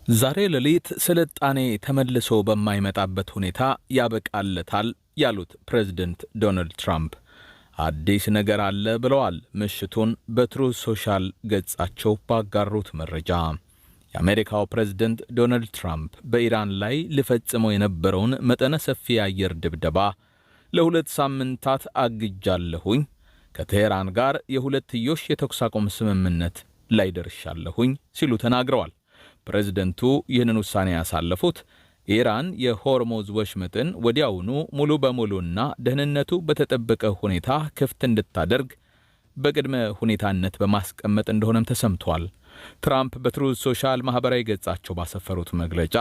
ዛሬ ሌሊት ስልጣኔ ተመልሶ በማይመጣበት ሁኔታ ያበቃለታል ያሉት ፕሬዝዳንት ዶናልድ ትራምፕ አዲስ ነገር አለ ብለዋል። ምሽቱን በትሩዝ ሶሻል ገጻቸው ባጋሩት መረጃ የአሜሪካው ፕሬዝዳንት ዶናልድ ትራምፕ በኢራን ላይ ሊፈጽመው የነበረውን መጠነ ሰፊ የአየር ድብደባ ለሁለት ሳምንታት አግጃለሁኝ፣ ከቴህራን ጋር የሁለትዮሽ የተኩስ አቁም ስምምነት ላይ ደርሻለሁኝ ሲሉ ተናግረዋል። ፕሬዝደንቱ ይህንን ውሳኔ ያሳለፉት ኢራን የሆርሙዝ ወሽመጥን ወዲያውኑ ሙሉ በሙሉና ደህንነቱ በተጠበቀ ሁኔታ ክፍት እንድታደርግ በቅድመ ሁኔታነት በማስቀመጥ እንደሆነም ተሰምቷል። ትራምፕ በትሩዝ ሶሻል ማህበራዊ ገጻቸው ባሰፈሩት መግለጫ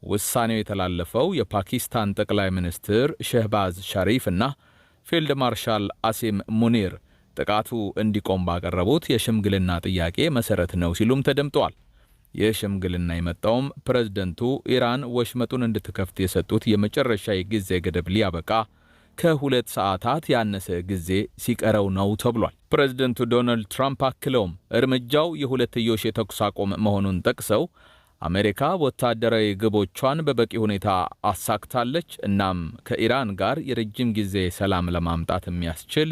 ውሳኔው የተላለፈው የፓኪስታን ጠቅላይ ሚኒስትር ሸህባዝ ሻሪፍ እና ፊልድ ማርሻል አሲም ሙኒር ጥቃቱ እንዲቆም ባቀረቡት የሽምግልና ጥያቄ መሰረት ነው ሲሉም ተደምጠዋል። የሽምግልና የመጣውም ፕሬዝደንቱ ኢራን ወሽመጡን እንድትከፍት የሰጡት የመጨረሻ የጊዜ ገደብ ሊያበቃ ከ2 ሰዓታት ያነሰ ጊዜ ሲቀረው ነው ተብሏል። ፕሬዝደንቱ ዶናልድ ትራምፕ አክለውም እርምጃው የሁለትዮሽ የተኩስ አቁም መሆኑን ጠቅሰው አሜሪካ ወታደራዊ ግቦቿን በበቂ ሁኔታ አሳክታለች፣ እናም ከኢራን ጋር የረጅም ጊዜ ሰላም ለማምጣት የሚያስችል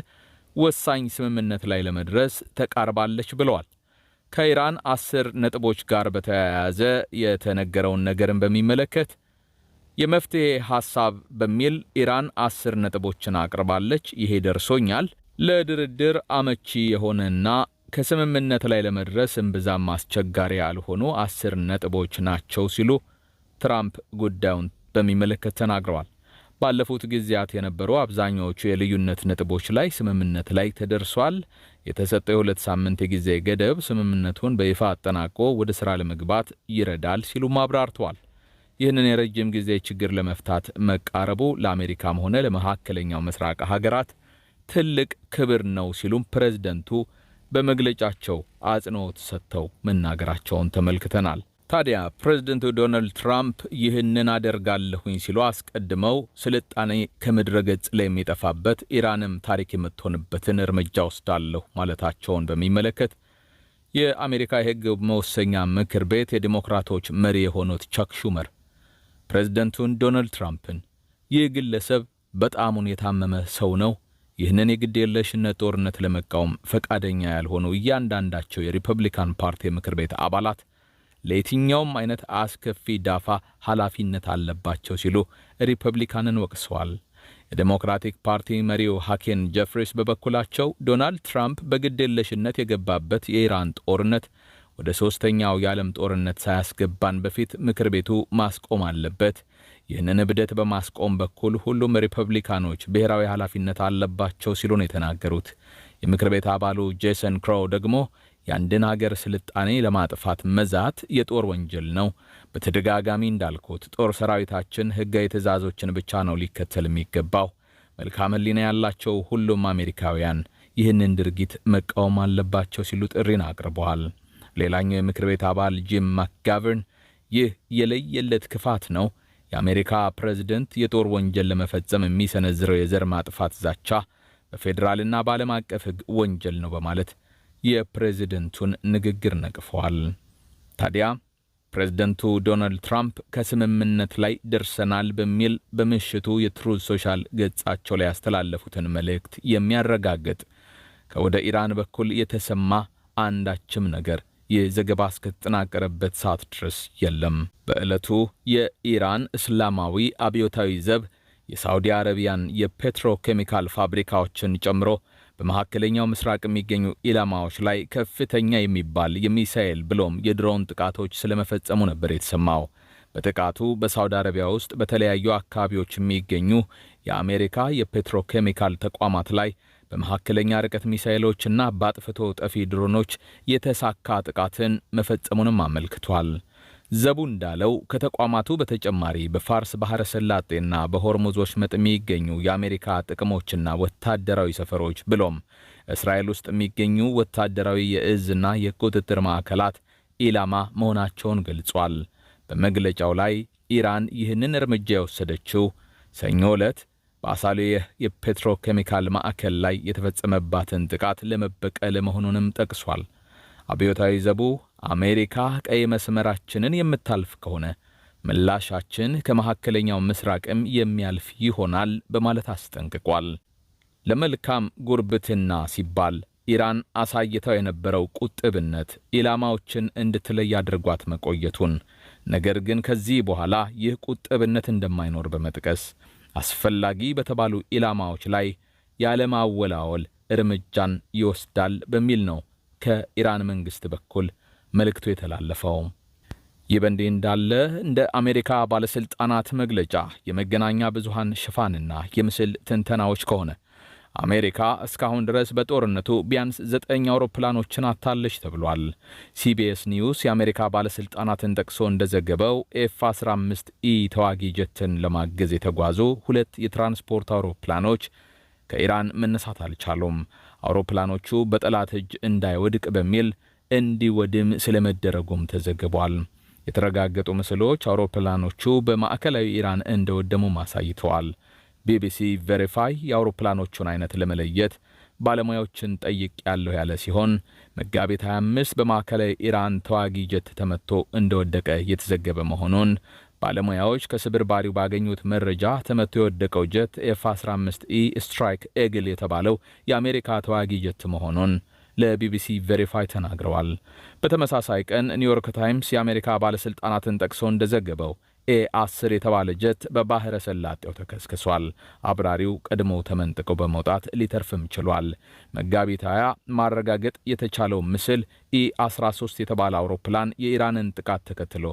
ወሳኝ ስምምነት ላይ ለመድረስ ተቃርባለች ብለዋል። ከኢራን 10 ነጥቦች ጋር በተያያዘ የተነገረውን ነገርን በሚመለከት የመፍትሄ ሐሳብ በሚል ኢራን 10 ነጥቦችን አቅርባለች። ይሄ ደርሶኛል፣ ለድርድር አመቺ የሆነና ከስምምነት ላይ ለመድረስ እምብዛም አስቸጋሪ ያልሆኑ 10 ነጥቦች ናቸው ሲሉ ትራምፕ ጉዳዩን በሚመለከት ተናግረዋል። ባለፉት ጊዜያት የነበሩ አብዛኛዎቹ የልዩነት ነጥቦች ላይ ስምምነት ላይ ተደርሷል። የተሰጠው የ2 ሳምንት የጊዜ ገደብ ስምምነቱን በይፋ አጠናቆ ወደ ሥራ ለመግባት ይረዳል ሲሉም አብራርተዋል። ይህንን የረጅም ጊዜ ችግር ለመፍታት መቃረቡ ለአሜሪካም ሆነ ለመካከለኛው ምስራቅ ሀገራት ትልቅ ክብር ነው ሲሉም ፕሬዝደንቱ በመግለጫቸው አጽንኦት ሰጥተው መናገራቸውን ተመልክተናል። ታዲያ ፕሬዝደንቱ ዶናልድ ትራምፕ ይህንን አደርጋለሁኝ ሲሉ አስቀድመው ስልጣኔ ከምድረ ገጽ ላይ የሚጠፋበት ኢራንም ታሪክ የምትሆንበትን እርምጃ ወስዳለሁ ማለታቸውን በሚመለከት የአሜሪካ የሕግ መወሰኛ ምክር ቤት የዲሞክራቶች መሪ የሆኑት ቻክ ሹመር ፕሬዝደንቱን ዶናልድ ትራምፕን ይህ ግለሰብ በጣሙን የታመመ ሰው ነው፣ ይህንን የግድ የለሽነት ጦርነት ለመቃወም ፈቃደኛ ያልሆኑ እያንዳንዳቸው የሪፐብሊካን ፓርቲ ምክር ቤት አባላት ለየትኛውም አይነት አስከፊ ዳፋ ኃላፊነት አለባቸው ሲሉ ሪፐብሊካንን ወቅሰዋል። የዴሞክራቲክ ፓርቲ መሪው ሃኬን ጀፍሪስ በበኩላቸው ዶናልድ ትራምፕ በግዴለሽነት የገባበት የኢራን ጦርነት ወደ 3ኛው የዓለም ጦርነት ሳያስገባን በፊት ምክር ቤቱ ማስቆም አለበት፣ ይህንን እብደት በማስቆም በኩል ሁሉም ሪፐብሊካኖች ብሔራዊ ኃላፊነት አለባቸው ሲሉ ነው የተናገሩት። የምክር ቤት አባሉ ጄሰን ክሮው ደግሞ የአንድን ሀገር ስልጣኔ ለማጥፋት መዛት የጦር ወንጀል ነው፣ በተደጋጋሚ እንዳልኩት ጦር ሰራዊታችን ሕጋዊ ትዕዛዞችን ብቻ ነው ሊከተል የሚገባው፣ መልካም ሕሊና ያላቸው ሁሉም አሜሪካውያን ይህንን ድርጊት መቃወም አለባቸው ሲሉ ጥሪን አቅርበዋል። ሌላኛው የምክር ቤት አባል ጂም ማክጋቨርን ይህ የለየለት ክፋት ነው፣ የአሜሪካ ፕሬዝደንት የጦር ወንጀል ለመፈጸም የሚሰነዝረው የዘር ማጥፋት ዛቻ በፌዴራልና በዓለም አቀፍ ሕግ ወንጀል ነው በማለት የፕሬዝደንቱን ንግግር ነቅፈዋል። ታዲያ ፕሬዝደንቱ ዶናልድ ትራምፕ ከስምምነት ላይ ደርሰናል በሚል በምሽቱ የትሩዝ ሶሻል ገጻቸው ላይ ያስተላለፉትን መልእክት የሚያረጋግጥ ከወደ ኢራን በኩል የተሰማ አንዳችም ነገር የዘገባ እስከተጠናቀረበት ሰዓት ድረስ የለም። በዕለቱ የኢራን እስላማዊ አብዮታዊ ዘብ የሳውዲ አረቢያን የፔትሮኬሚካል ፋብሪካዎችን ጨምሮ በመካከለኛው ምስራቅ የሚገኙ ኢላማዎች ላይ ከፍተኛ የሚባል የሚሳኤል ብሎም የድሮን ጥቃቶች ስለመፈጸሙ ነበር የተሰማው። በጥቃቱ በሳውዲ አረቢያ ውስጥ በተለያዩ አካባቢዎች የሚገኙ የአሜሪካ የፔትሮኬሚካል ተቋማት ላይ በመካከለኛ ርቀት ሚሳኤሎችና በአጥፍቶ ጠፊ ድሮኖች የተሳካ ጥቃትን መፈጸሙንም አመልክቷል። ዘቡ እንዳለው ከተቋማቱ በተጨማሪ በፋርስ ባህረ ሰላጤና በሆርሙዝ ወሽመጥ የሚገኙ የአሜሪካ ጥቅሞችና ወታደራዊ ሰፈሮች ብሎም እስራኤል ውስጥ የሚገኙ ወታደራዊ የእዝና የቁጥጥር ማዕከላት ኢላማ መሆናቸውን ገልጿል። በመግለጫው ላይ ኢራን ይህንን እርምጃ የወሰደችው ሰኞ ዕለት በአሳሌህ የፔትሮኬሚካል ማዕከል ላይ የተፈጸመባትን ጥቃት ለመበቀል መሆኑንም ጠቅሷል። አብዮታዊ ዘቡ አሜሪካ ቀይ መስመራችንን የምታልፍ ከሆነ ምላሻችን ከመካከለኛው ምስራቅም የሚያልፍ ይሆናል በማለት አስጠንቅቋል። ለመልካም ጉርብትና ሲባል ኢራን አሳይተው የነበረው ቁጥብነት ኢላማዎችን እንድትለይ አድርጓት መቆየቱን፣ ነገር ግን ከዚህ በኋላ ይህ ቁጥብነት እንደማይኖር በመጥቀስ አስፈላጊ በተባሉ ኢላማዎች ላይ ያለማወላወል እርምጃን ይወስዳል በሚል ነው ከኢራን መንግስት በኩል መልእክቱ የተላለፈው። ይህ በእንዲህ እንዳለ እንደ አሜሪካ ባለስልጣናት መግለጫ የመገናኛ ብዙሃን ሽፋንና የምስል ትንተናዎች ከሆነ አሜሪካ እስካሁን ድረስ በጦርነቱ ቢያንስ 9 አውሮፕላኖችን አታለች ተብሏል። ሲቢኤስ ኒውስ የአሜሪካ ባለስልጣናትን ጠቅሶ እንደዘገበው ኤፍ-15ኢ ተዋጊ ጀትን ለማገዝ የተጓዙ 2 የትራንስፖርት አውሮፕላኖች ከኢራን መነሳት አልቻሉም። አውሮፕላኖቹ በጠላት እጅ እንዳይወድቅ በሚል እንዲወድም ስለመደረጉም ተዘግቧል። የተረጋገጡ ምስሎች አውሮፕላኖቹ በማዕከላዊ ኢራን እንደወደሙ አሳይተዋል። ቢቢሲ ቬሪፋይ የአውሮፕላኖቹን አይነት ለመለየት ባለሙያዎችን ጠይቄያለሁ ያለ ሲሆን መጋቢት 25 በማዕከላዊ ኢራን ተዋጊ ጀት ተመቶ እንደወደቀ የተዘገበ መሆኑን ባለሙያዎች ከስብርባሪው ባገኙት መረጃ ተመቶ የወደቀው ጀት ኤፍ-15ኢ ስትራይክ ኤግል የተባለው የአሜሪካ ተዋጊ ጀት መሆኑን ለቢቢሲ ቬሪፋይ ተናግረዋል። በተመሳሳይ ቀን ኒውዮርክ ታይምስ የአሜሪካ ባለስልጣናትን ጠቅሶ እንደዘገበው ኤ-10 የተባለ ጀት በባህረ ሰላጤው ተከስክሷል። አብራሪው ቀድሞ ተመንጥቀው በመውጣት ሊተርፍም ችሏል። መጋቢት 20 ማረጋገጥ የተቻለው ምስል ኢ-13 የተባለ አውሮፕላን የኢራንን ጥቃት ተከትሎ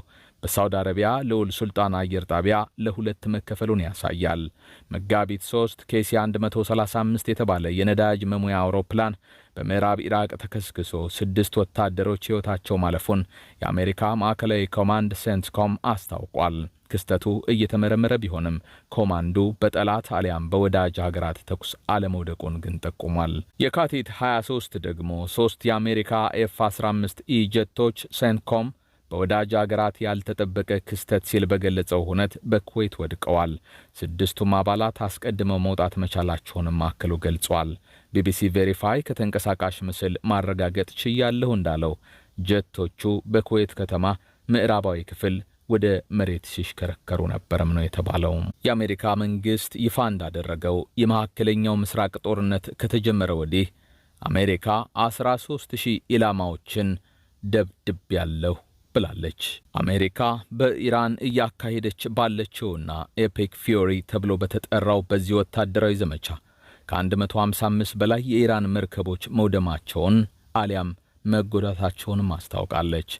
በሳውዲ አረቢያ ልዑል ሱልጣን አየር ጣቢያ ለሁለት መከፈሉን ያሳያል። መጋቢት 3 ኬሲ 135 የተባለ የነዳጅ መሙያ አውሮፕላን በምዕራብ ኢራቅ ተከስክሶ 6 ወታደሮች ሕይወታቸው ማለፉን የአሜሪካ ማዕከላዊ ኮማንድ ሴንትኮም አስታውቋል። ክስተቱ እየተመረመረ ቢሆንም ኮማንዱ በጠላት አሊያም በወዳጅ ሀገራት ተኩስ አለመውደቁን ግን ጠቁሟል። የካቲት 23 ደግሞ 3 የአሜሪካ ኤፍ-15ኢ ጀቶች ሴንትኮም በወዳጅ ሀገራት ያልተጠበቀ ክስተት ሲል በገለጸው ሁነት በኩዌት ወድቀዋል። 6ቱም አባላት አስቀድመው መውጣት መቻላቸውንም አክሎ ገልጿል። ቢቢሲ ቬሪፋይ ከተንቀሳቃሽ ምስል ማረጋገጥ ችያለሁ እንዳለው ጀቶቹ በኩዌት ከተማ ምዕራባዊ ክፍል ወደ መሬት ሲሽከረከሩ ነበርም ነው የተባለው። የአሜሪካ መንግስት ይፋ እንዳደረገው የመካከለኛው ምስራቅ ጦርነት ከተጀመረ ወዲህ አሜሪካ 13000 ኢላማዎችን ደብድቤያለሁ ብላለች። አሜሪካ በኢራን እያካሄደች ባለችውና ኤፒክ ፊዮሪ ተብሎ በተጠራው በዚህ ወታደራዊ ዘመቻ ከ155 በላይ የኢራን መርከቦች መውደማቸውን አሊያም መጎዳታቸውንም አስታውቃለች።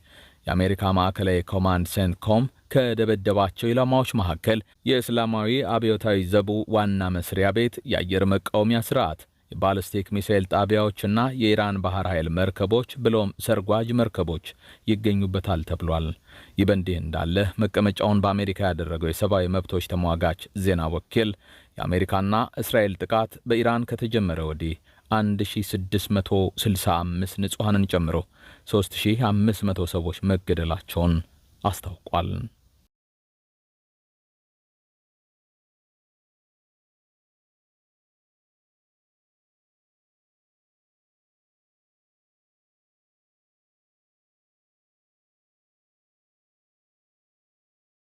የአሜሪካ ማዕከላዊ ኮማንድ ሴንትኮም ከደበደባቸው ኢላማዎች መካከል የእስላማዊ አብዮታዊ ዘቡ ዋና መስሪያ ቤት፣ የአየር መቃወሚያ ስርዓት፣ የባሊስቲክ ሚሳኤል ጣቢያዎችና የኢራን ባህር ኃይል መርከቦች ብሎም ሰርጓጅ መርከቦች ይገኙበታል ተብሏል። ይህ በእንዲህ እንዳለ መቀመጫውን በአሜሪካ ያደረገው የሰብአዊ መብቶች ተሟጋች ዜና ወኪል የአሜሪካና እስራኤል ጥቃት በኢራን ከተጀመረ ወዲህ 1665 ንጹሐንን ጨምሮ 3500 ሰዎች መገደላቸውን አስታውቋል።